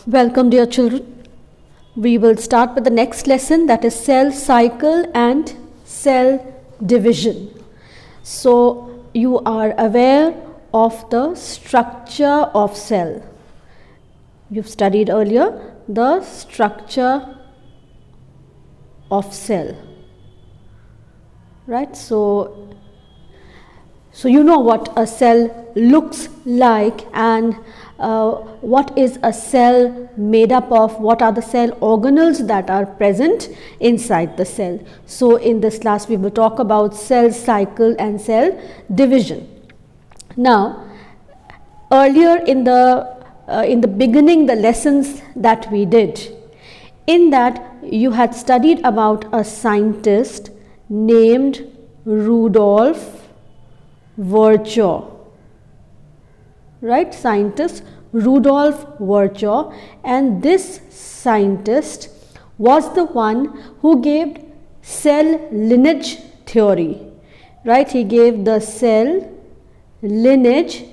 Welcome, dear children. We will start with the next lesson, that is cell cycle and cell division. So, you are aware of the structure of cell. You've studied earlier the structure of cell, right? So you know what a cell looks like and what is a cell made up of, what are the cell organelles that are present inside the cell. So in this class we will talk about cell cycle and cell division. Now, earlier in the beginning, the lessons that we did, in that you had studied about a scientist named Rudolf Virchow, right? Scientist Rudolf Virchow, and this scientist was the one who gave cell lineage theory, right? He gave the cell lineage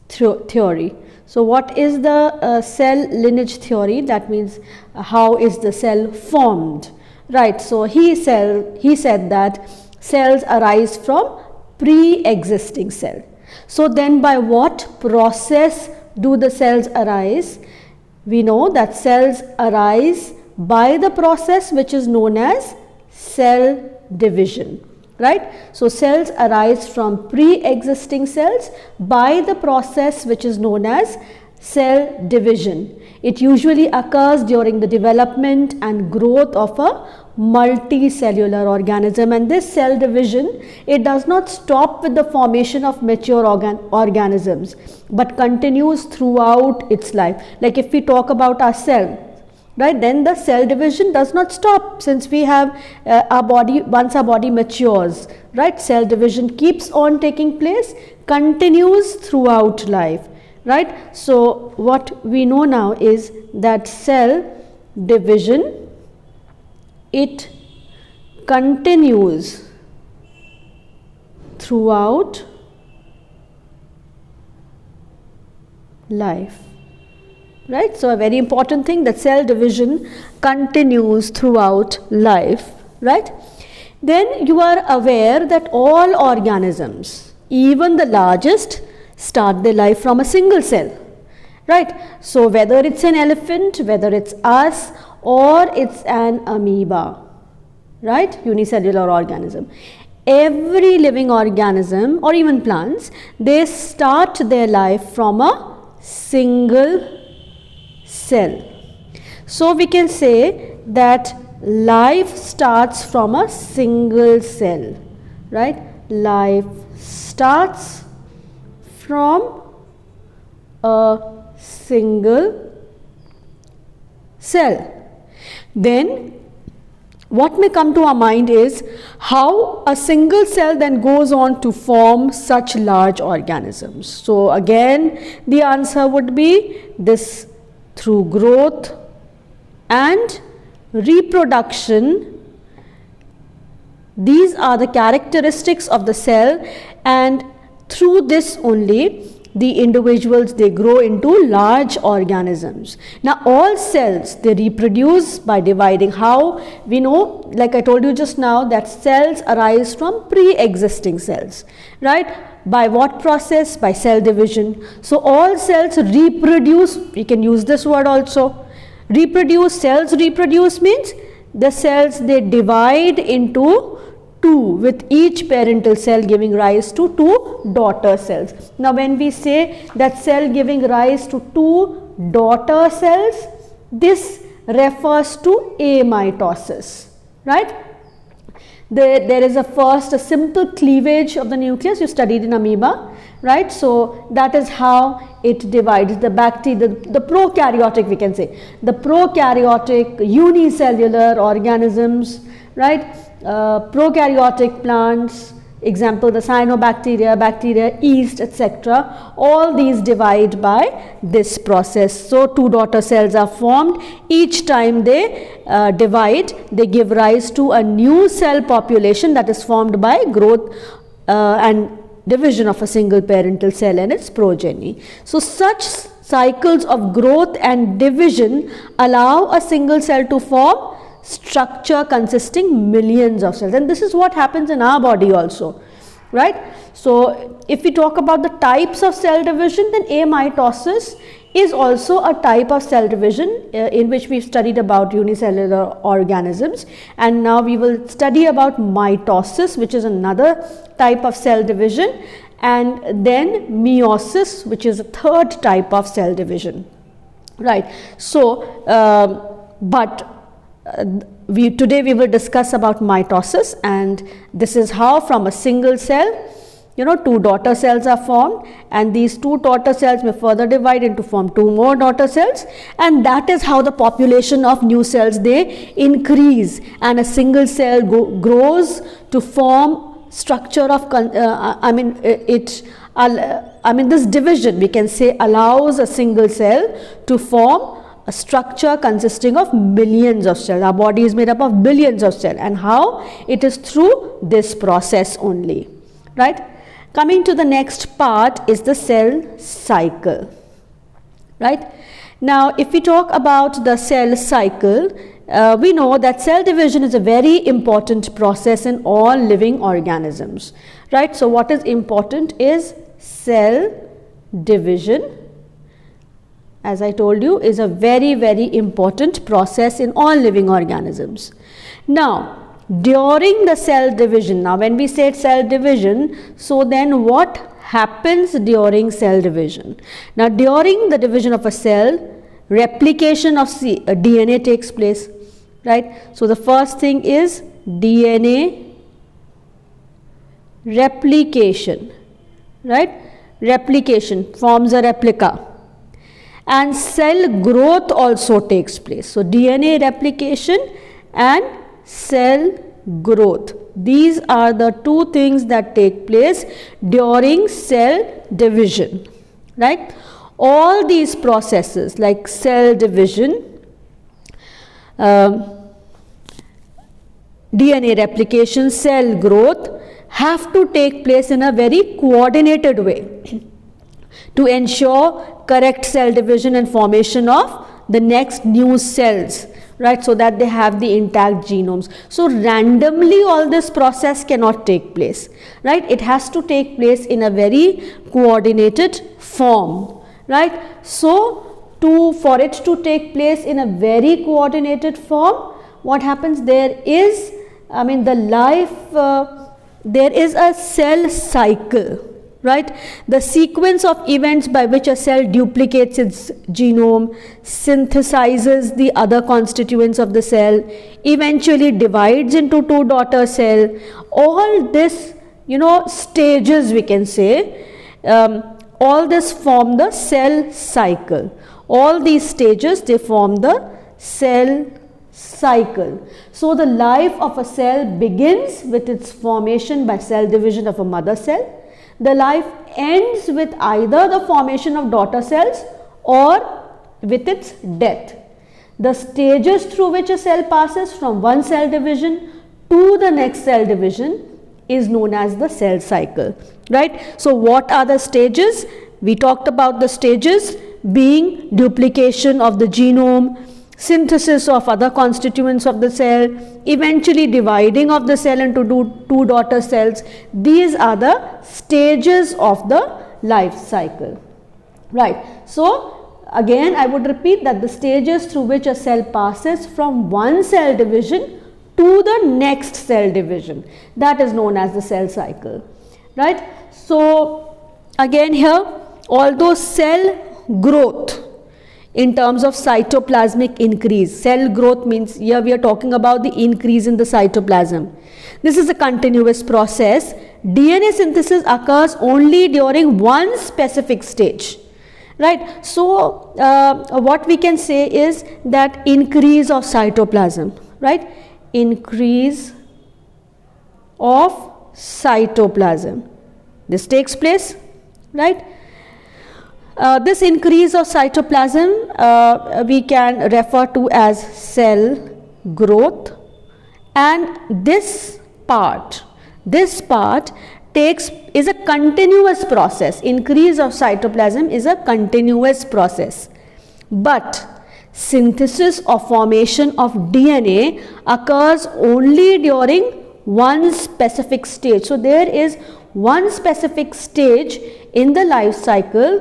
theory. So what is the cell lineage theory? That means how is the cell formed, right? So he said that cells arise from pre-existing cell. So then by what process do the cells arise? We know that cells arise by the process which is known as cell division, right? So cells arise from pre-existing cells by the process which is known as cell division. It usually occurs during the development and growth of a multicellular organism, and this cell division, it does not stop with the formation of mature organisms but continues throughout its life. Like if we talk about our cell, right, then the cell division does not stop, since we have our body, once our body matures, right, cell division keeps on taking place, continues throughout life, right? So what we know now is that cell division, it continues throughout life, right? So a very important thing, that cell division continues throughout life, right? Then you are aware that all organisms, even the largest, start their life from a single cell, right? So whether it's an elephant, whether it's us, or it's an amoeba, right, unicellular organism, every living organism or even plants, they start their life from a single cell. So we can say that life starts from a single cell, right? Life starts from a single cell. Then what may come to our mind is how a single cell then goes on to form such large organisms. So again the answer would be this: through growth and reproduction. These are the characteristics of the cell, and through this only the individuals, they grow into large organisms. Now all cells, they reproduce by dividing. How? We know, like I told you just now, that cells arise from pre-existing cells, right? By what process? By cell division. So all cells reproduce, we can use this word also. Reproduce, cells reproduce means the cells, they divide into two, with each parental cell giving rise to two daughter cells. Now when we say that cell giving rise to two daughter cells, this refers to amitosis, right? There is a simple cleavage of the nucleus, you studied in amoeba, right? So that is how it divides. The bacteria, the prokaryotic, we can say, the prokaryotic unicellular organisms, right? Prokaryotic plants, example the cyanobacteria, bacteria, yeast, etc. All these divide by this process. So two daughter cells are formed. Each time they divide, they give rise to a new cell population that is formed by growth and division of a single parental cell and its progeny. So such cycles of growth and division allow a single cell to form structure consisting millions of cells, and this is what happens in our body also, right? So if we talk about the types of cell division, then amitosis is also a type of cell division in which we've studied about unicellular organisms, and now we will study about mitosis, which is another type of cell division, and then meiosis, which is a third type of cell division, right? So today we will discuss about mitosis, and this is how from a single cell, two daughter cells are formed, and these two daughter cells may further divide into form two more daughter cells, and that is how the population of new cells, they increase, and a single cell grows to form structure of this division, we can say, allows a single cell to form a structure consisting of millions of cells. Our body is made up of billions of cells, and how? It is through this process only, right? Coming to the next part is the cell cycle, right? Now, if we talk about the cell cycle, we know that cell division is a very important process in all living organisms, right? So what is important is cell division, as I told you, is a very, very important process in all living organisms. Now, during the cell division, now when we say cell division, so then what happens during cell division? Now, during the division of a cell, replication of DNA takes place, right? So the first thing is DNA replication, right? Replication forms a replica, and cell growth also takes place. So DNA replication and cell growth, these are the two things that take place during cell division, right? All these processes like cell division, DNA replication, cell growth have to take place in a very coordinated way to ensure correct cell division and formation of the next new cells, right? So that they have the intact genomes. So randomly all this process cannot take place, right? It has to take place in a very coordinated form, right? So for it to take place in a very coordinated form, what happens? There is, there is a cell cycle, right? The sequence of events by which a cell duplicates its genome, synthesizes the other constituents of the cell, eventually divides into two daughter cells. All this, stages, we can say, all this form the cell cycle. All these stages, they form the cell cycle. So the life of a cell begins with its formation by cell division of a mother cell. The life ends with either the formation of daughter cells or with its death. The stages through which a cell passes from one cell division to the next cell division is known as the cell cycle, right? So what are the stages? We talked about the stages being duplication of the genome, synthesis of other constituents of the cell, eventually dividing of the cell into two daughter cells. These are the stages of the life cycle, right? So again, I would repeat that the stages through which a cell passes from one cell division to the next cell division, that is known as the cell cycle, right? So again here, although cell growth in terms of cytoplasmic increase, cell growth means here we are talking about the increase in the cytoplasm. This is a continuous process. DNA synthesis occurs only during one specific stage, right? So what we can say is that increase of cytoplasm, right? Increase of cytoplasm, this takes place, right? This increase of cytoplasm we can refer to as cell growth, and this part is a continuous process. Increase of cytoplasm is a continuous process. But synthesis or formation of DNA occurs only during one specific stage. So there is one specific stage in the life cycle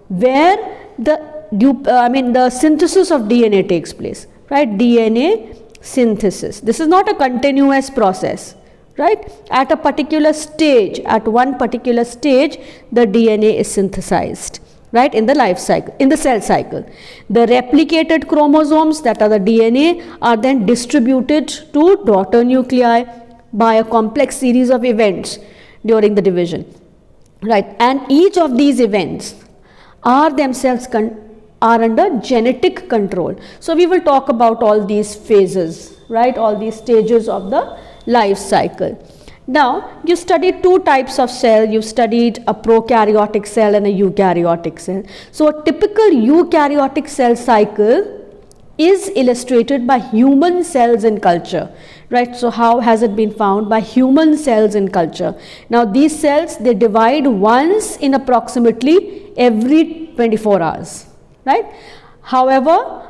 where the synthesis of DNA takes place, right? DNA synthesis. This is not a continuous process, right? At a particular stage, at one particular stage, the DNA is synthesized, right, in the life cycle, in the cell cycle. The replicated chromosomes, that are the DNA, are then distributed to daughter nuclei by a complex series of events during the division, right? And each of these events are themselves are under genetic control. So we will talk about all these phases, right, all these stages of the life cycle. Now, you studied two types of cell. You studied a prokaryotic cell and a eukaryotic cell. So a typical eukaryotic cell cycle is illustrated by human cells in culture, right? So how has it been found? By human cells in culture. Now these cells, they divide once in approximately every 24 hours, right? However,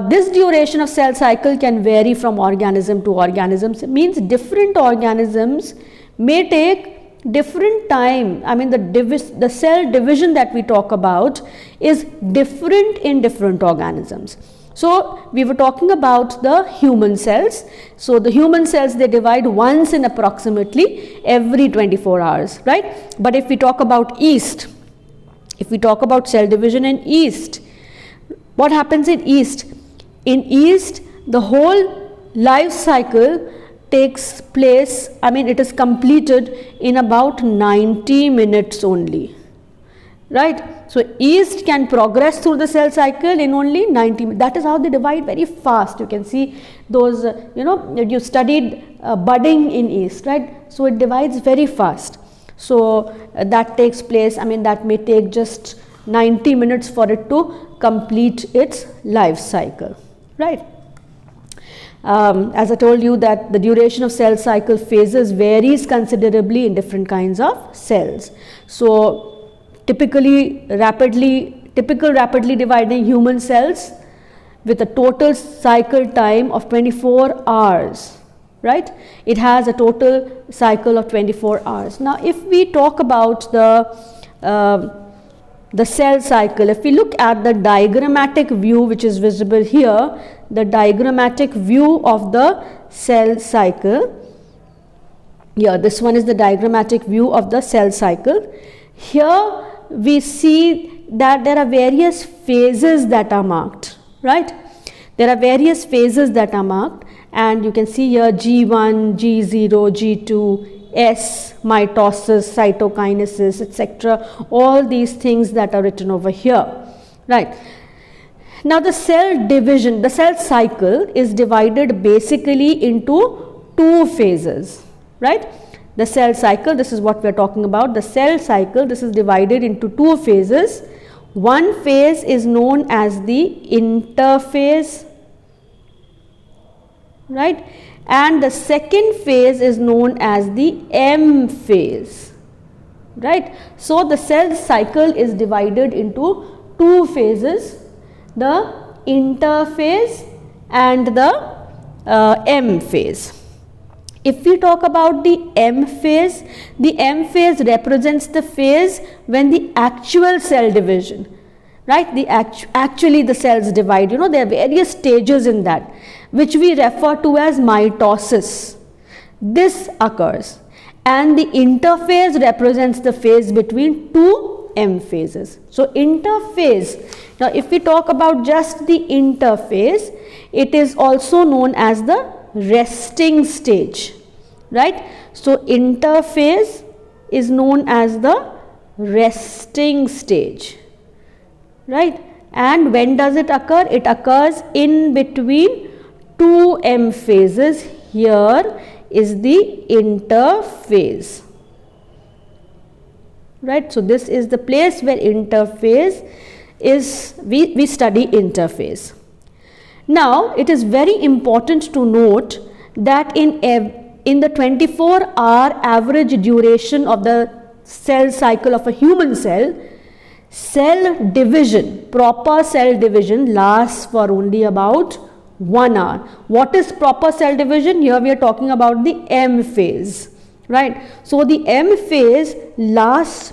this duration of cell cycle can vary from organism to organisms. It means different organisms may take different time. I mean, the cell division that we talk about is different in different organisms. So we were talking about the human cells. So the human cells, they divide once in approximately every 24 hours, right? But if we talk about yeast, if we talk about cell division in yeast, what happens in yeast? In yeast, the whole life cycle takes place, I mean, it is completed in about 90 minutes only, right? So yeast can progress through the cell cycle in only 90 minutes. That is how they divide very fast. You can see those, you studied budding in yeast, right? So it divides very fast. So that takes place, I mean, that may take just 90 minutes for it to complete its life cycle, right? As I told you that the duration of cell cycle phases varies considerably in different kinds of cells. So typical rapidly dividing human cells with a total cycle time of 24 hours, right? It has a total cycle of 24 hours. Now if we talk about the cell cycle, if we look at the diagrammatic view which is visible here, the diagrammatic view of the cell cycle, here this one is the diagrammatic view of the cell cycle. Here we see that there are various phases that are marked, right? There are various phases that are marked, and you can see here G1, G0, G2, S, mitosis, cytokinesis, etc. All these things that are written over here, right? Now the cell division, the cell cycle is divided basically into two phases, right? The cell cycle, this is what we are talking about. The cell cycle, this is divided into two phases. One phase is known as the interphase, right? And the second phase is known as the M phase, right? So the cell cycle is divided into two phases, the interphase and the M phase. If we talk about the M phase represents the phase when the actual cell division, right? Actually the cells divide, there are various stages in that, which we refer to as mitosis. This occurs, and the interphase represents the phase between two M phases. So interphase, now if we talk about just the interphase, it is also known as the resting stage, right? So interphase is known as the resting stage, right? And when does it occur? It occurs in between two M phases. Here is the interphase, right? So this is the place where interphase is, we study interphase. Now it is very important to note that in in the 24-hour average duration of the cell cycle of a human cell, cell division, proper cell division lasts for only about 1 hour. What is proper cell division? Here we are talking about the M phase, right? So the M phase lasts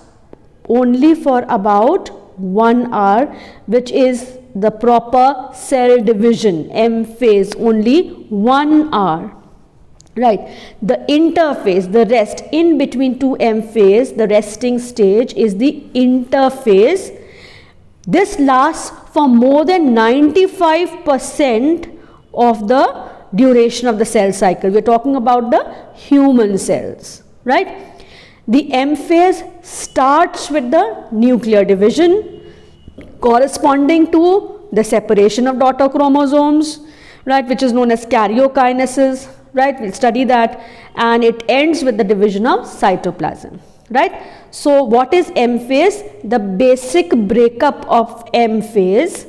only for about 1 hour, which is the proper cell division. M phase only 1 hour, right? The interphase, the rest in between two M phase, the resting stage is the interphase. This lasts for more than 95% of the duration of the cell cycle. We are talking about the human cells, right? The M phase starts with the nuclear division corresponding to the separation of daughter chromosomes, right, which is known as karyokinesis, right? We'll study that, and it ends with the division of cytoplasm, right? So what is M phase? The basic breakup of M phase.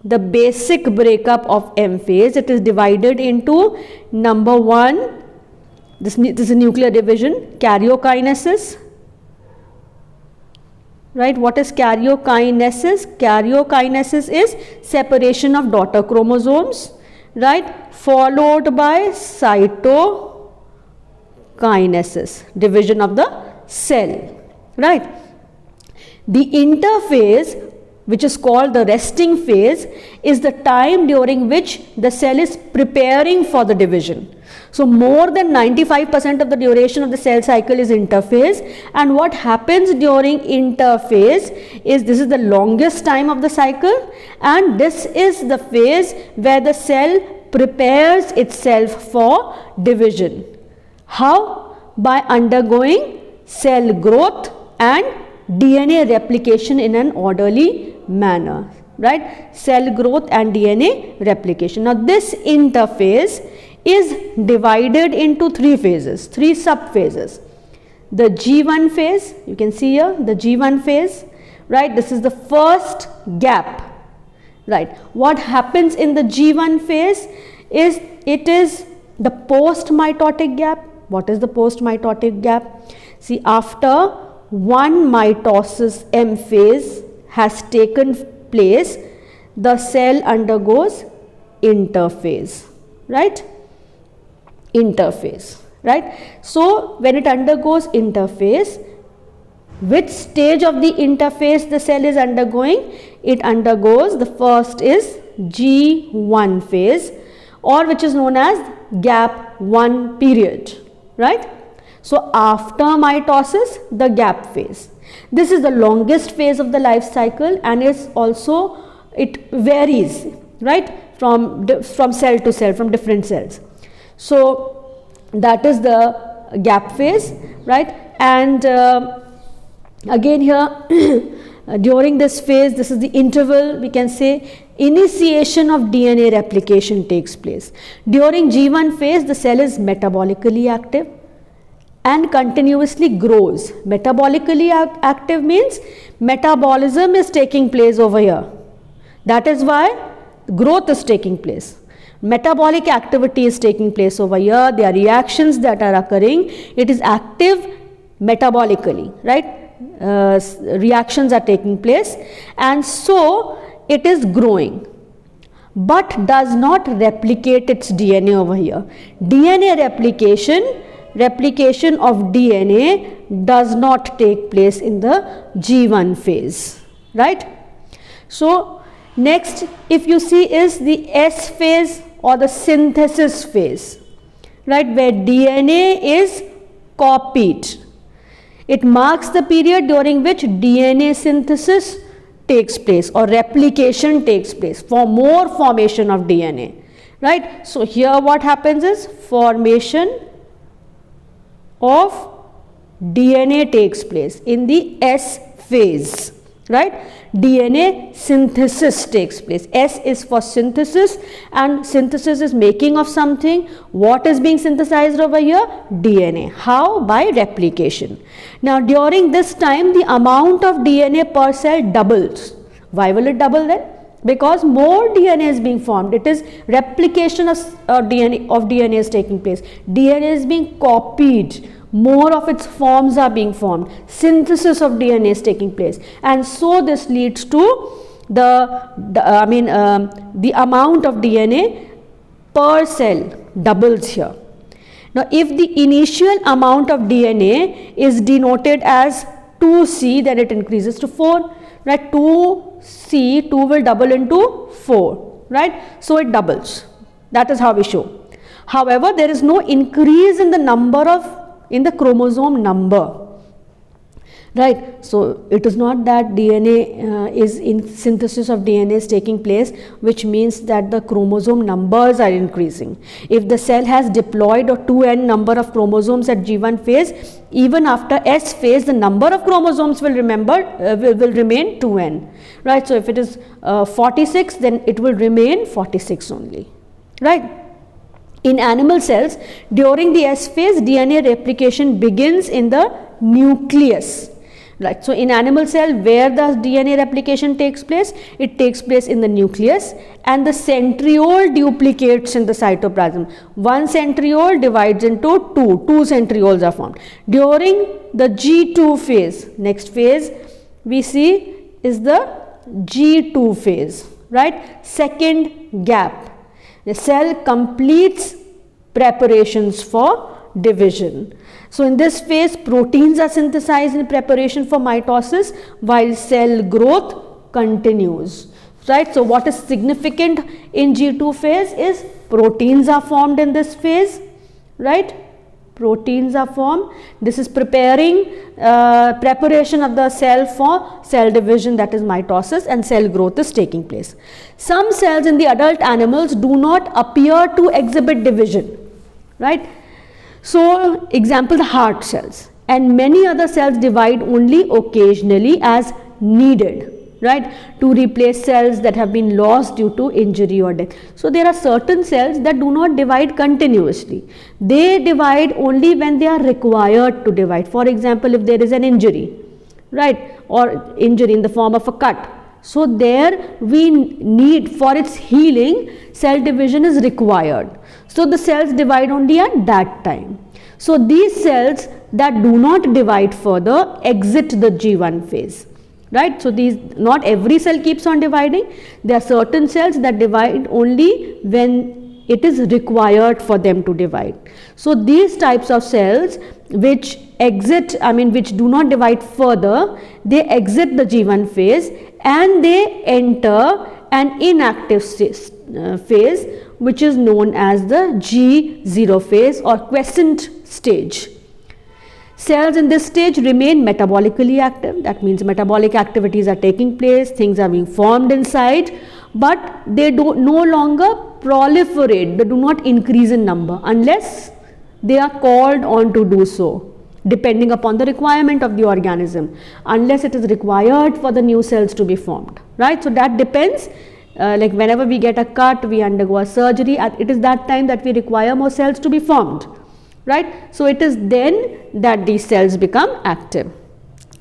The basic breakup of M phase, it is divided into number 1, this is a nuclear division, karyokinesis, right? What is karyokinesis? Karyokinesis is separation of daughter chromosomes, right, followed by cytokinesis, division of the cell, right? The interphase, which is called the resting phase, is the time during which the cell is preparing for the division. So more than 95% of the duration of the cell cycle is interphase, and what happens during interphase is, this is the longest time of the cycle, and this is the phase where the cell prepares itself for division. How? By undergoing cell growth and DNA replication in an orderly manner, right? Cell growth and DNA replication. Now this interphase is divided into 3 phases, 3 subphases. The G1 phase, you can see here the G1 phase, right? This is the first gap, right? What happens in the G1 phase is, it is the post-mitotic gap. What is the post-mitotic gap? See, after one mitosis M phase has taken place, the cell undergoes interphase, right? Interphase, right? So when it undergoes interphase, which stage of the interphase the cell is undergoing? It undergoes, the first is G1 phase, or which is known as gap 1 period, right? So after mitosis, the gap phase. This is the longest phase of the life cycle, and is also, it varies, right, from cell to cell, from different cells. So that is the gap phase, right? And again here during this phase, this is the interval, we can say initiation of DNA replication takes place. During G1 phase, the cell is metabolically active and continuously grows. Metabolically active means metabolism is taking place over here. That is why growth is taking place. Metabolic activity is taking place over here. There are reactions that are occurring. It is active metabolically, right? Reactions are taking place, and so it is growing, but does not replicate its DNA over here. DNA replication of DNA does not take place in the G1 phase, right? So next, if you see, is the S phase or the synthesis phase, right, where DNA is copied. It marks the period during which DNA synthesis takes place or replication takes place for more formation of DNA, right? So here what happens is, formation of DNA takes place in the S phase, right? DNA synthesis takes place. S is for synthesis, and synthesis is making of something. What is being synthesized over here? DNA. How? By replication. Now during this time, the amount of DNA per cell doubles. Why will it double then? because more DNA is being formed. It is replication of DNA is taking place. DNA is being copied. More of its forms are being formed. Synthesis of DNA is taking place, and so this leads to the amount of DNA per cell doubles here. Now, if the initial amount of DNA is denoted as 2C, then it increases to 4, right? 2C, 2 will double into 4, right? So it doubles. That is how we show. However, there is no increase in the chromosome number. Right, so it is not that DNA is in synthesis of DNA is taking place, which means that the chromosome numbers are increasing. If the cell has diploid or 2n number of chromosomes at G1 phase, even after S phase, the number of chromosomes will remain 2n. Right, so if it is 46, then it will remain 46 only. Right. In animal cells, during the S phase, DNA replication begins in the nucleus. Right. So in animal cell, where the DNA replication takes place, it takes place in the nucleus, and the centriole duplicates in the cytoplasm. One centriole divides into two centrioles are formed. During the G2 phase, next phase we see is the G2 phase, right? Second gap. The cell completes preparations for division. So in this phase, proteins are synthesized in preparation for mitosis, while cell growth continues. Right. So what is significant in G2 phase is proteins are formed in this phase. Right. Proteins are formed. This is preparation of the cell for cell division, that is mitosis, and cell growth is taking place. Some cells in the adult animals do not appear to exhibit division. Right. So, example, the heart cells, and many other cells divide only occasionally as needed, right, to replace cells that have been lost due to injury or death. So, there are certain cells that do not divide continuously. They divide only when they are required to divide. For example, if there is an injury, right, or injury in the form of a cut. So, there we need, for its healing, cell division is required. So, the cells divide only at that time. So, these cells that do not divide further exit the G1 phase, right. So, not every cell keeps on dividing. There are certain cells that divide only when it is required for them to divide. So, these types of cells which which do not divide further, they exit the G1 phase and they enter an inactive phase, which is known as the G0 phase or quiescent stage. Cells in this stage remain metabolically active. That means metabolic activities are taking place, things are being formed inside, but they no longer proliferate, they do not increase in number unless they are called on to do so, depending upon the requirement of the organism, unless it is required for the new cells to be formed, right. So, that depends. Like whenever we get a cut, we undergo a surgery, it is that time that we require more cells to be formed, right. So, it is then that these cells become active.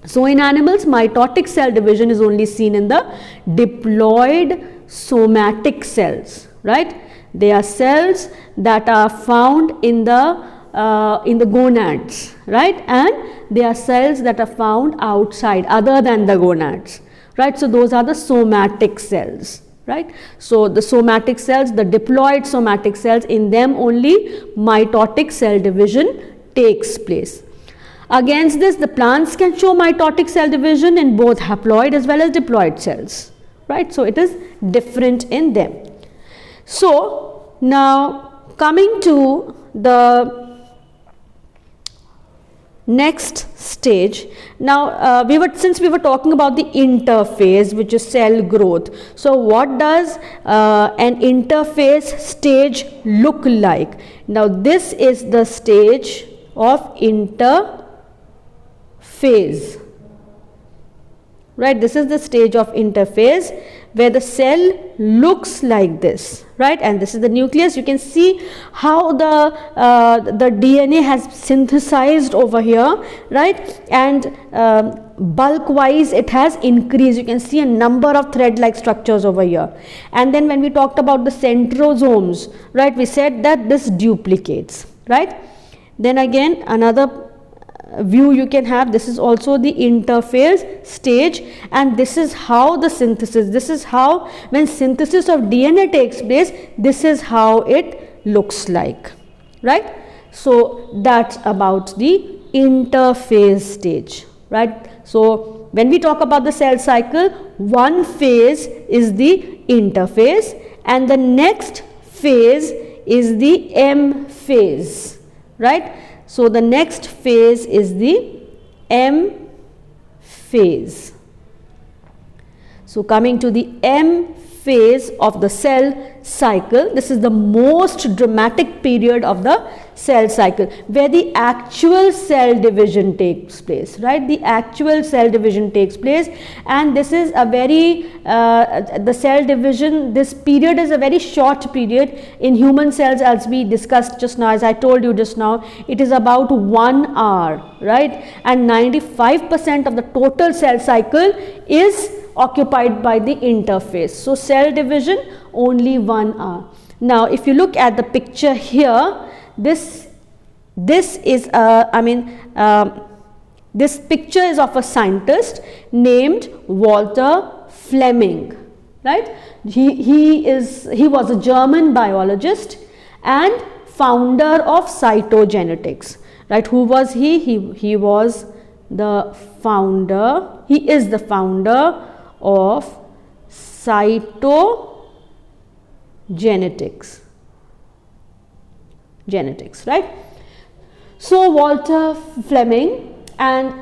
So, in animals, mitotic cell division is only seen in the diploid somatic cells, right. They are cells that are found in the gonads, right, and they are cells that are found outside other than the gonads, right. So, those are the somatic cells. Right. So, the somatic cells, the diploid somatic cells, in them only mitotic cell division takes place. Against this, the plants can show mitotic cell division in both haploid as well as diploid cells, right. So, it is different in them. So, now coming to the next stage. Now, since we were talking about the interphase, which is cell growth. So, what does an interphase stage look like? Now, this is the stage of interphase, right. This is the stage of interphase where the cell looks like this, right, and this is the nucleus. You can see how the DNA has synthesized over here, right, and bulk wise it has increased. You can see a number of thread like structures over here. And then when we talked about the centrosomes, right, we said that this duplicates, right. Then again another view you can have, this is also the interphase stage, and this is how the synthesis, this is how when synthesis of DNA takes place, this is how it looks like, right. So that's about the interphase stage, right. So when we talk about the cell cycle, one phase is the interphase and the next phase is the M phase, right. So the next phase is the M phase. So coming to the M phase of the cell cycle, this is the most dramatic period of the cell cycle, where the actual cell division takes place, right. The actual cell division takes place, and this is a very the cell division, this period is a very short period. In human cells, as we discussed just now, as I told you just now, it is about 1 hour, right, and 95% of the total cell cycle is occupied by the interphase. So cell division only 1 hour. Now if you look at the picture here, this is this picture is of a scientist named Walter Fleming, right. He was a German biologist and founder of cytogenetics, right. Who was he? He was the founder, he is the founder of cytogenetics, right. So Walter Fleming, and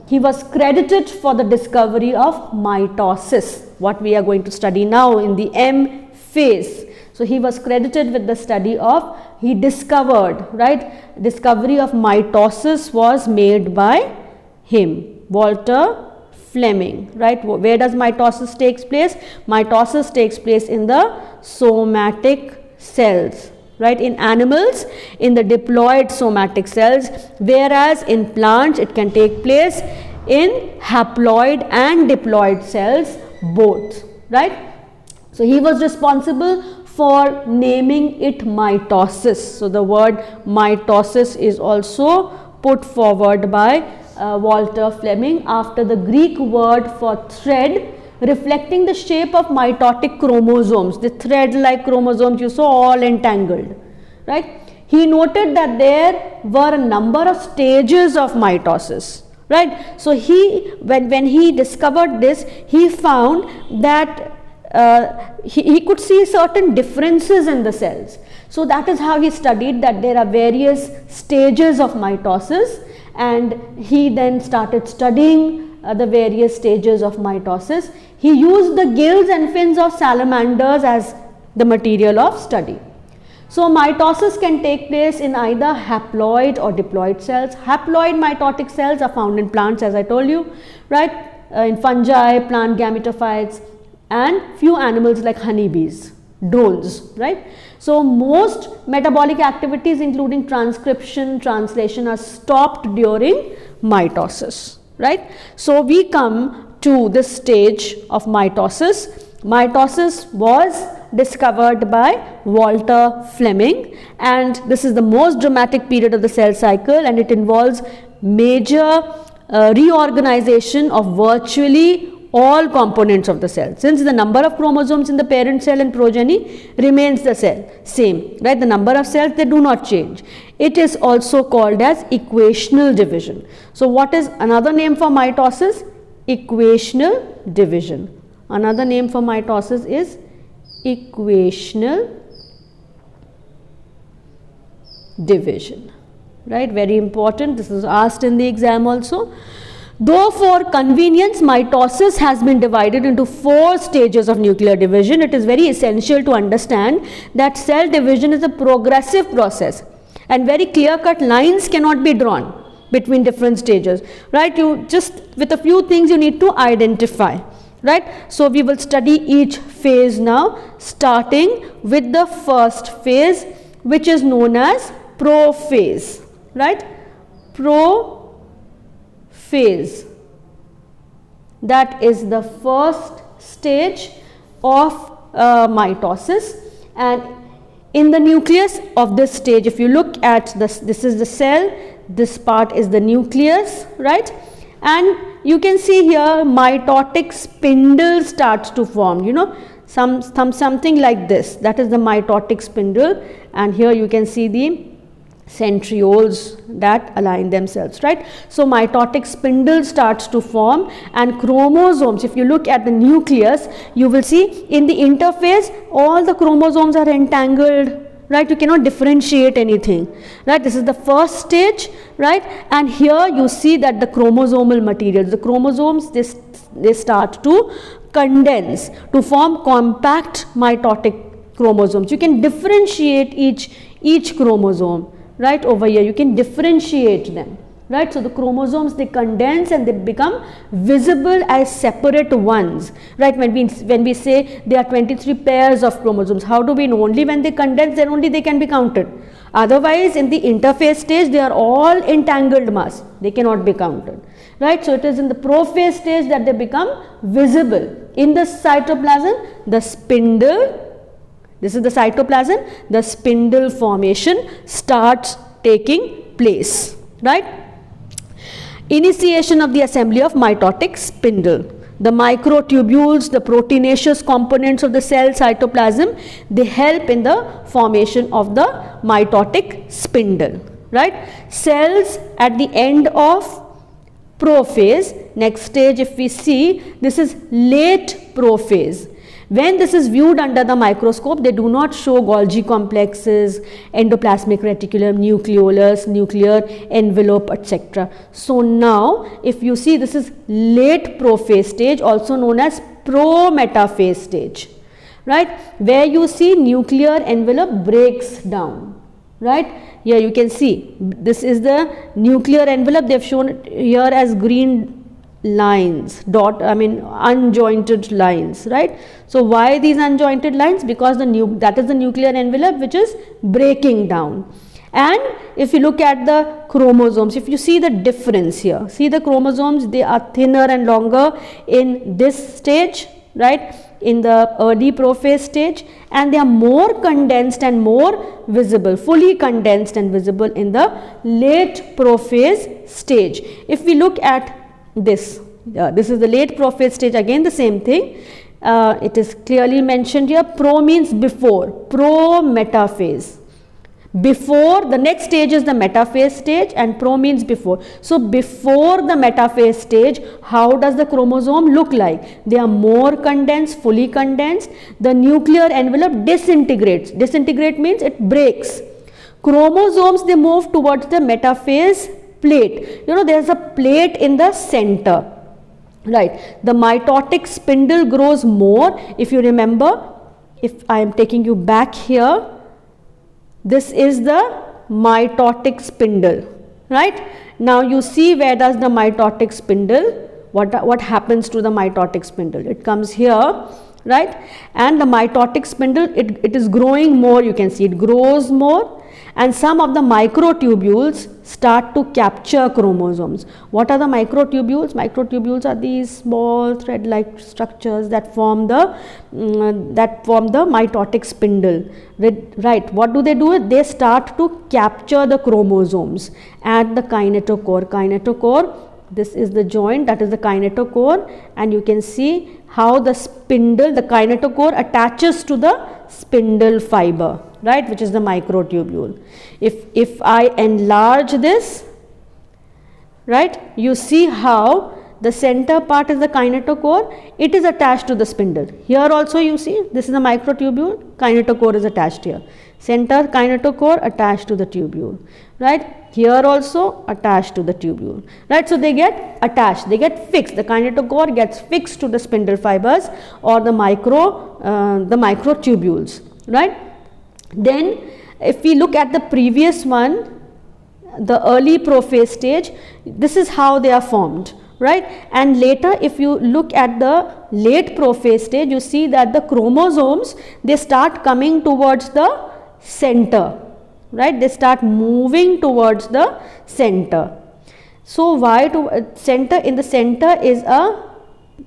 he was credited for the discovery of mitosis, what we are going to study now in the M phase. So he was credited with the study of, he discovered, right, discovery of mitosis was made by him, Walter Fleming, right. Where does mitosis takes place? Mitosis takes place in the somatic cells, right, in animals in the diploid somatic cells, whereas in plants it can take place in haploid and diploid cells both, right. So he was responsible for naming it mitosis. So the word mitosis is also put forward by Walter Fleming after the Greek word for thread, reflecting the shape of mitotic chromosomes, the thread like chromosomes you saw all entangled, right. He noted that there were a number of stages of mitosis, right. So when he discovered this, he found that he could see certain differences in the cells. So that is how he studied that there are various stages of mitosis, and he then started studying the various stages of mitosis. He used the gills and fins of salamanders as the material of study. So mitosis can take place in either haploid or diploid cells. Haploid mitotic cells are found in plants, as I told you, right, in fungi, plant gametophytes, and few animals like honeybees, drones, right. So most metabolic activities including transcription, translation are stopped during mitosis, right. So we come to this stage of mitosis. Mitosis was discovered by Walter Fleming, and this is the most dramatic period of the cell cycle, and it involves major reorganization of virtually all components of the cell. Since the number of chromosomes in the parent cell and progeny remains the same, right, the number of cells, they do not change. It is also called as equational division. So what is another name for mitosis? Equational division. Another name for mitosis is equational division, right. Very important, this is asked in the exam also. Though for convenience, mitosis has been divided into 4 stages of nuclear division, it is very essential to understand that cell division is a progressive process and very clear-cut lines cannot be drawn between different stages, right. You just, with a few things you need to identify, right. So we will study each phase now, starting with the first phase, which is known as prophase, right. Prophase, that is the first stage of mitosis. And in the nucleus of this stage, if you look at this is the cell, this part is the nucleus, right? And you can see here mitotic spindle starts to form, you know, something like this. That is the mitotic spindle, and here you can see the centrioles that align themselves, right? So mitotic spindle starts to form, and chromosomes, if you look at the nucleus, you will see in the interface all the chromosomes are entangled, right? You cannot differentiate anything, right? This is the first stage, right? And here you see that the chromosomal materials, the chromosomes, they start to condense to form compact mitotic chromosomes. You can differentiate each chromosome, right? Over here you can differentiate them, right? So the chromosomes, they condense and they become visible as separate ones, right? When we say there are 23 pairs of chromosomes, how do we know? Only when they condense, then only they can be counted. Otherwise, in the interphase stage, they are all entangled mass, they cannot be counted, right? So it is in the prophase stage that they become visible. In the cytoplasm, the spindle, this is the cytoplasm, the spindle formation starts taking place, right? Initiation of the assembly of mitotic spindle. The microtubules, the proteinaceous components of the cell cytoplasm, they help in the formation of the mitotic spindle, right? Cells at the end of prophase, next stage if we see, this is late prophase. When this is viewed under the microscope, they do not show Golgi complexes, endoplasmic reticulum, nucleolus, nuclear envelope, etc. So now, if you see, this is late prophase stage, also known as pro-metaphase stage, right? Where you see nuclear envelope breaks down, right? Here you can see, this is the nuclear envelope. They have shown it here as green lines, unjointed lines, right? So why these unjointed lines? Because that is the nuclear envelope which is breaking down. And if you look at the chromosomes, if you see the difference here, see the chromosomes, they are thinner and longer in this stage, right, in the early prophase stage, and they are more condensed and more visible, fully condensed and visible in the late prophase stage. If we look at this is the late prophase stage, again the same thing. It is clearly mentioned here. Pro means before, pro-metaphase. Before, the next stage is the metaphase stage, and pro means before. So before the metaphase stage, how does the chromosome look like? They are more condensed, fully condensed. The nuclear envelope disintegrates. Disintegrate means it breaks. Chromosomes, they move towards the metaphase plate. You know, there is a plate in the center, right? The mitotic spindle grows more. If you remember, if I am taking you back here, this is the mitotic spindle, right? Now you see, where does the mitotic spindle, what happens to the mitotic spindle? It comes here, right? And the mitotic spindle, it is growing more. You can see it grows more, and some of the microtubules start to capture chromosomes. What are the microtubules? Microtubules are these small thread-like structures that form the mitotic spindle, right? What do? They start to capture the chromosomes at the kinetochore. Kinetochore, this is the joint, that is the kinetochore, and you can see how the spindle, the kinetochore attaches to the spindle fiber, right, which is the microtubule. If I enlarge this, right, you see how the center part is the kinetochore, it is attached to the spindle. Here also you see, this is the microtubule, kinetochore is attached here. Center kinetochore attached to the tubule, right? Here also attached to the tubule, right? So they get attached, they get fixed. The kinetochore gets fixed to the spindle fibers or the microtubules, right? Then if we look at the previous one, the early prophase stage, this is how they are formed, right? And later, if you look at the late prophase stage, you see that the chromosomes, they start coming towards the center, right? They start moving towards the center. So why to center? In the center is a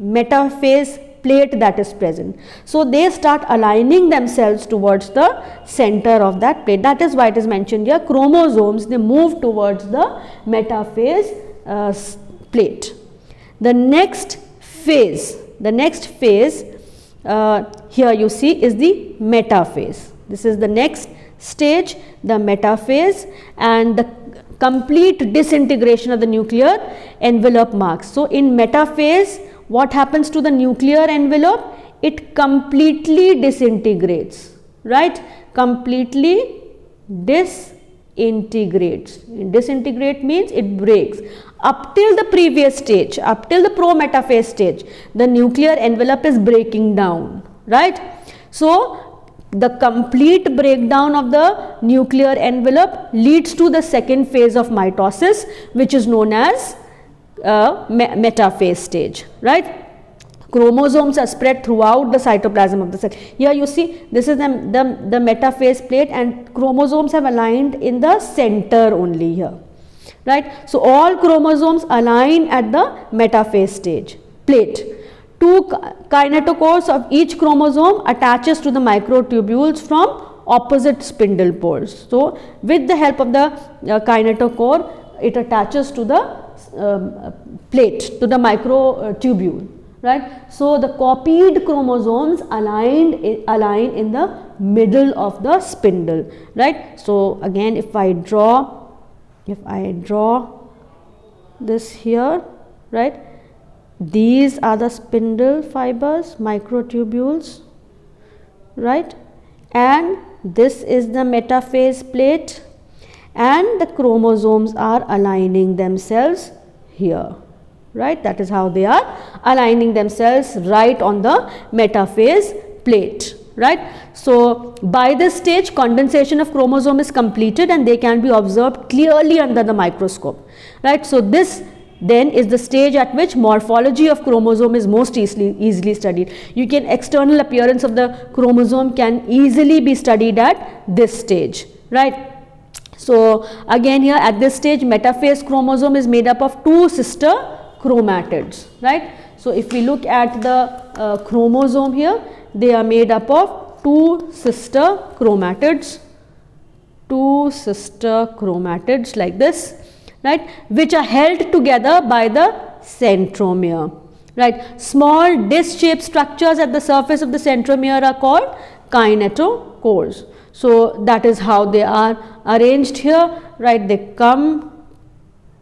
metaphase plate that is present. So they start aligning themselves towards the center of that plate. That is why it is mentioned here, chromosomes, they move towards the metaphase plate. The next phase here you see is the metaphase. This is the next stage, the metaphase, and the complete disintegration of the nuclear envelope marks. So in metaphase, what happens to the nuclear envelope? It completely disintegrates, right? Completely disintegrates. Disintegrate means it breaks. Up till the previous stage, up till the pro-metaphase stage, the nuclear envelope is breaking down, right? So the complete breakdown of the nuclear envelope leads to the second phase of mitosis, which is known as metaphase stage, right? Chromosomes are spread throughout the cytoplasm of the cell. Here you see, this is the metaphase plate, and chromosomes have aligned in the center only here, right? So all chromosomes align at the metaphase stage plate. Two kinetochores of each chromosome attaches to the microtubules from opposite spindle poles. So with the help of the kinetochore, it attaches to the plate, to the microtubule, right? So the copied chromosomes align in the middle of the spindle, right? So again, if I draw this here, right? These are the spindle fibers, microtubules, right? And this is the metaphase plate, and the chromosomes are aligning themselves here, right? That is how they are aligning themselves right on the metaphase plate, right? So by this stage, condensation of chromosome is completed and they can be observed clearly under the microscope, right? So this then is the stage at which morphology of chromosome is most easily studied. You can, external appearance of the chromosome can easily be studied at this stage, right? So again here at this stage, metaphase chromosome is made up of two sister chromatids, right? So if we look at the chromosome here, they are made up of two sister chromatids like this, right, which are held together by the centromere, right? Small disc-shaped structures at the surface of the centromere are called kinetochores. So that is how they are arranged here, right? They come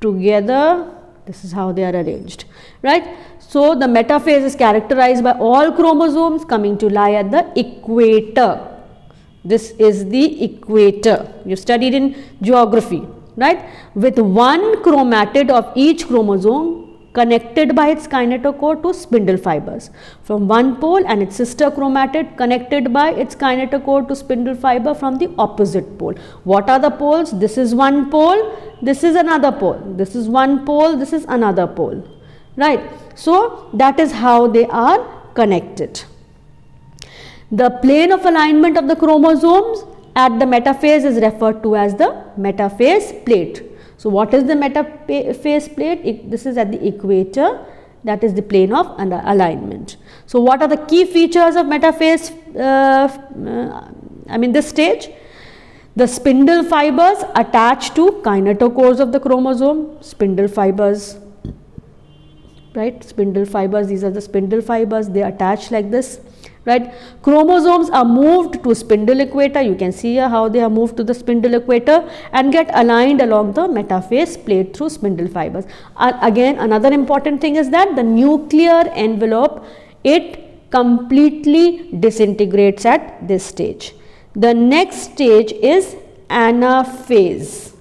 together. This is how they are arranged, right? So the metaphase is characterized by all chromosomes coming to lie at the equator. This is the equator. You studied in geography, right? With one chromatid of each chromosome connected by its kinetochore to spindle fibers from one pole, and its sister chromatid connected by its kinetochore to spindle fiber from the opposite pole. What are the poles? This is one pole, this is another pole, this is one pole, this is another pole, right? So that is how they are connected. The plane of alignment of the chromosomes at the metaphase is referred to as the metaphase plate. So what is the metaphase plate? This is at the equator, that is the plane of alignment. So what are the key features of metaphase, this stage? The spindle fibers attach to kinetochores of the chromosome, spindle fibers, right? Spindle fibers, these are the spindle fibers, they attach like this, right? Chromosomes are moved to spindle equator. You can see here how they are moved to the spindle equator and get aligned along the metaphase plate through spindle fibers. Again, another important thing is that the nuclear envelope, it completely disintegrates at this stage. The next stage is anaphase,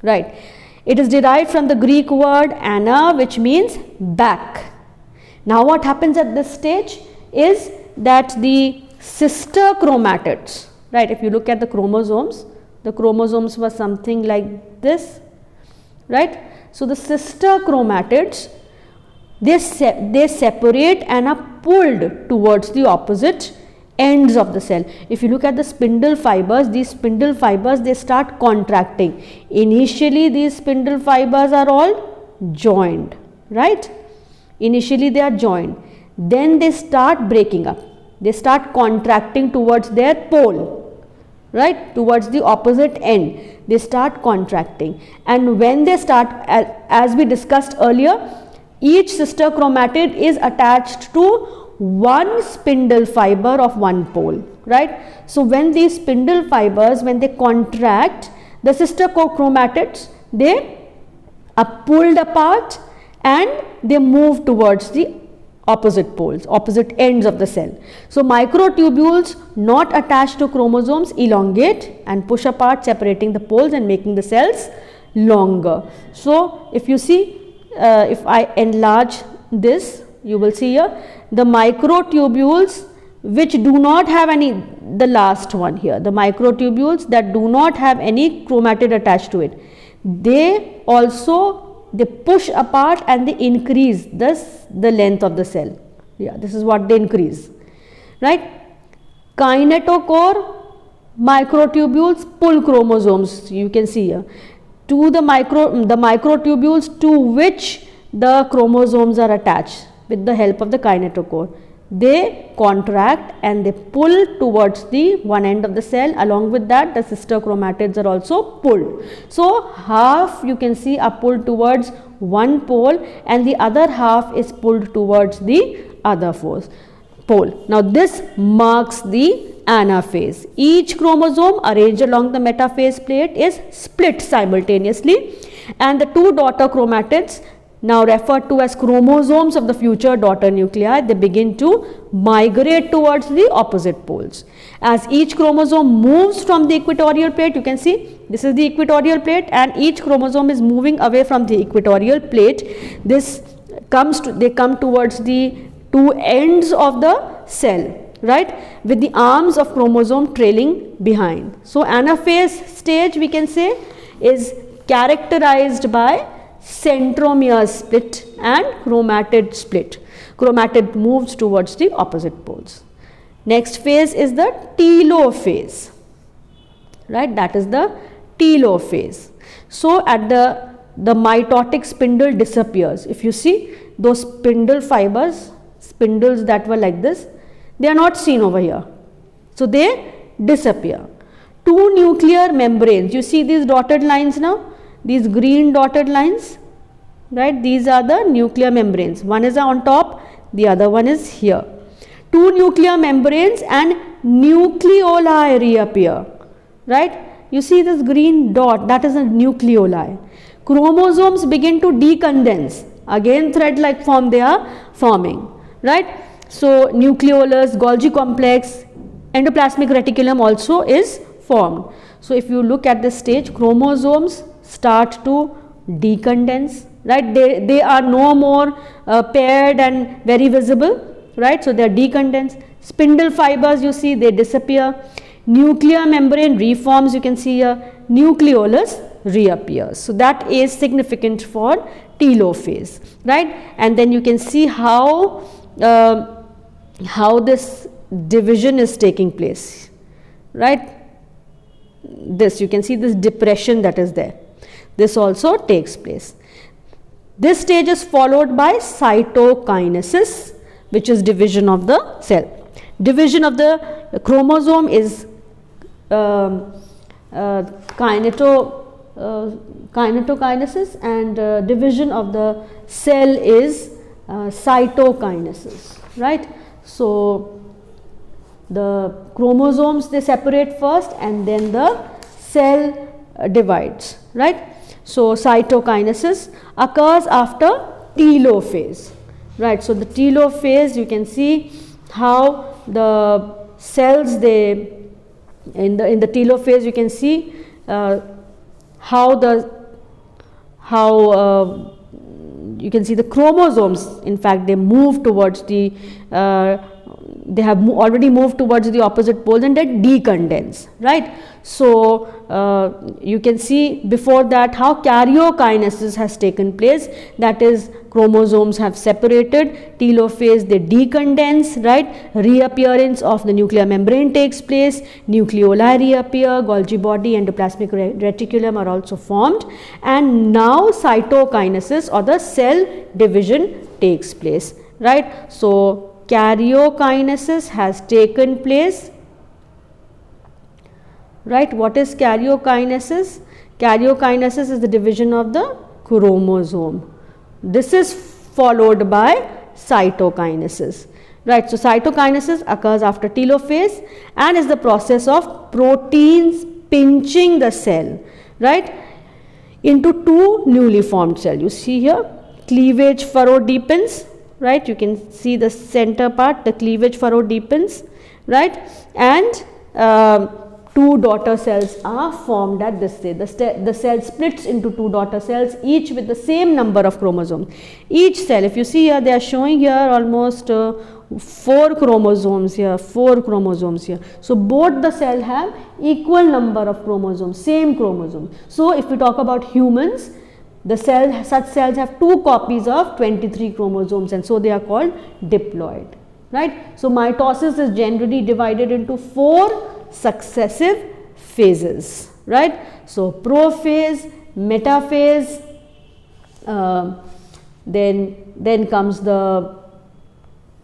right? It is derived from the Greek word ana, which means back. Now what happens at this stage is that the sister chromatids, right, if you look at the chromosomes were something like this, right? So the sister chromatids, they separate and are pulled towards the opposite ends of the cell. If you look at the spindle fibers, these spindle fibers, they start contracting. Initially these spindle fibers are all joined, right? Initially they are joined. then they start breaking up. They start contracting towards their pole, right, towards the opposite end. They start contracting, and when they start, as we discussed earlier, each sister chromatid is attached to one spindle fiber of one pole, right. So when these spindle fibers, when they contract, the sister chromatids, they are pulled apart and they move towards the opposite poles, opposite ends of the cell. So microtubules not attached to chromosomes elongate and push apart, separating the poles and making the cells longer. So if you see, if I enlarge this, you will see here the microtubules which do not have any, the last one here, the microtubules that do not have any chromatid attached to it, they also, they push apart and they increase the length of the cell. Yeah, this is what they increase, right. Kinetochore microtubules pull chromosomes, you can see here, to the microtubules to which the chromosomes are attached with the help of the kinetochore. They contract and they pull towards the one end of the cell. Along with that, the sister chromatids are also pulled. So half, you can see, are pulled towards one pole and the other half is pulled towards the other pole. Now this marks the anaphase. Each chromosome arranged along the metaphase plate is split simultaneously, and the two daughter chromatids, now referred to as chromosomes of the future daughter nuclei, they begin to migrate towards the opposite poles. As each chromosome moves from the equatorial plate, you can see this is the equatorial plate and each chromosome is moving away from the equatorial plate. They come towards the two ends of the cell, right, with the arms of chromosome trailing behind. So anaphase stage, we can say, is characterized by centromere split and chromatid split. Chromatid moves towards the opposite poles. Next phase is the telophase, right, that is the telophase. So at the mitotic spindle disappears. If you see those spindle fibers, spindles that were like this, they are not seen over here. So they disappear. Two nuclear membranes, you see these dotted lines now, these green dotted lines, right, these are the nuclear membranes. One is on top, the other one is here. Two nuclear membranes and nucleoli reappear, right. You see this green dot, that is a nucleoli. Chromosomes begin to decondense. Again thread like form they are forming, right. So nucleolus, Golgi complex, endoplasmic reticulum also is formed. So if you look at this stage, chromosomes start to decondense, right, they are no more paired and very visible, right, so they are decondensed. Spindle fibers, you see, they disappear. Nuclear membrane reforms, you can see here, nucleolus reappears. So that is significant for telophase, right. And then you can see how this division is taking place, right. This, you can see this depression that is there, this also takes place. This stage is followed by cytokinesis, which is division of the cell. Division of the chromosome is kinetokinesis, and division of the cell is cytokinesis, right. So the chromosomes, they separate first and then the cell divides, right. So cytokinesis occurs after telophase, right. So the telophase, you can see how the cells, they in the telophase, you can see how you can see the chromosomes, in fact they move towards the they have already moved towards the opposite poles and they decondense, right. So you can see before that how karyokinesis has taken place, that is chromosomes have separated, telophase they decondense, right, reappearance of the nuclear membrane takes place, nucleoli reappear, Golgi body, endoplasmic reticulum are also formed, and now cytokinesis or the cell division takes place, right. So karyokinesis has taken place. Right, what is karyokinesis? Karyokinesis is the division of the chromosome. This is followed by cytokinesis. Right, so cytokinesis occurs after telophase and is the process of proteins pinching the cell, right, into two newly formed cells. You see here, cleavage furrow deepens, right, you can see the center part, the cleavage furrow deepens, right, and two daughter cells are formed at this stage. The cell splits into two daughter cells, each with the same number of chromosomes. Each cell, if you see here, they are showing here almost 4 chromosomes here, 4 chromosomes here. So both the cell have equal number of chromosomes, same chromosome. So if we talk about humans, such cells have 2 copies of 23 chromosomes, and so they are called diploid. Right. So mitosis is generally divided into 4 successive phases, right. So prophase, metaphase, then comes the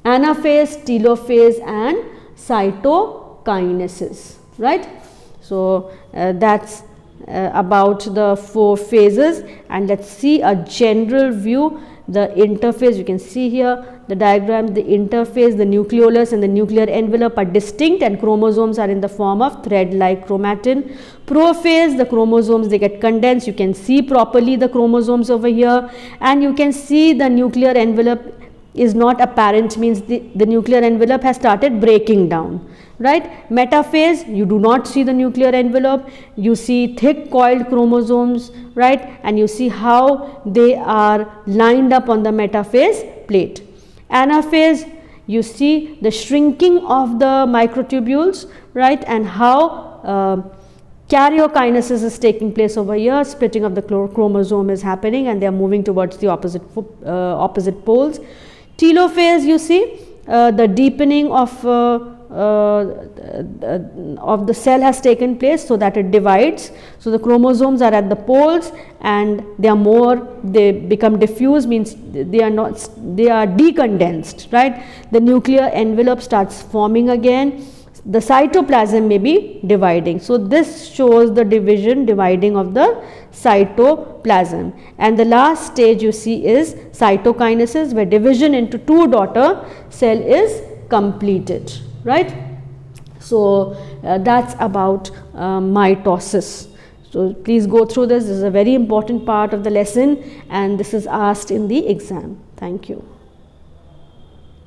anaphase, telophase and cytokinesis, right. So that's about the 4 phases, and let's see a general view. The interphase, you can see here the diagram, the interphase, the nucleolus and the nuclear envelope are distinct and chromosomes are in the form of thread like chromatin. Prophase, the chromosomes, they get condensed, you can see properly the chromosomes over here, and you can see the nuclear envelope is not apparent, means the nuclear envelope has started breaking down, right. Metaphase, you do not see the nuclear envelope, you see thick coiled chromosomes, right, and you see how they are lined up on the metaphase plate. Anaphase, you see the shrinking of the microtubules, right, and how karyokinesis is taking place over here, splitting of the chromosome is happening and they are moving towards the opposite poles. Telophase, you see the deepening of the cell has taken place so that it divides. So the chromosomes are at the poles and they become diffuse, means they are decondensed, right. The nuclear envelope starts forming again. The cytoplasm may be dividing. So this shows the dividing of the cytoplasm, and the last stage you see is cytokinesis, where division into 2 daughter cell is completed, right. So that's about mitosis. So please go through this. This is a very important part of the lesson and this is asked in the exam. Thank you.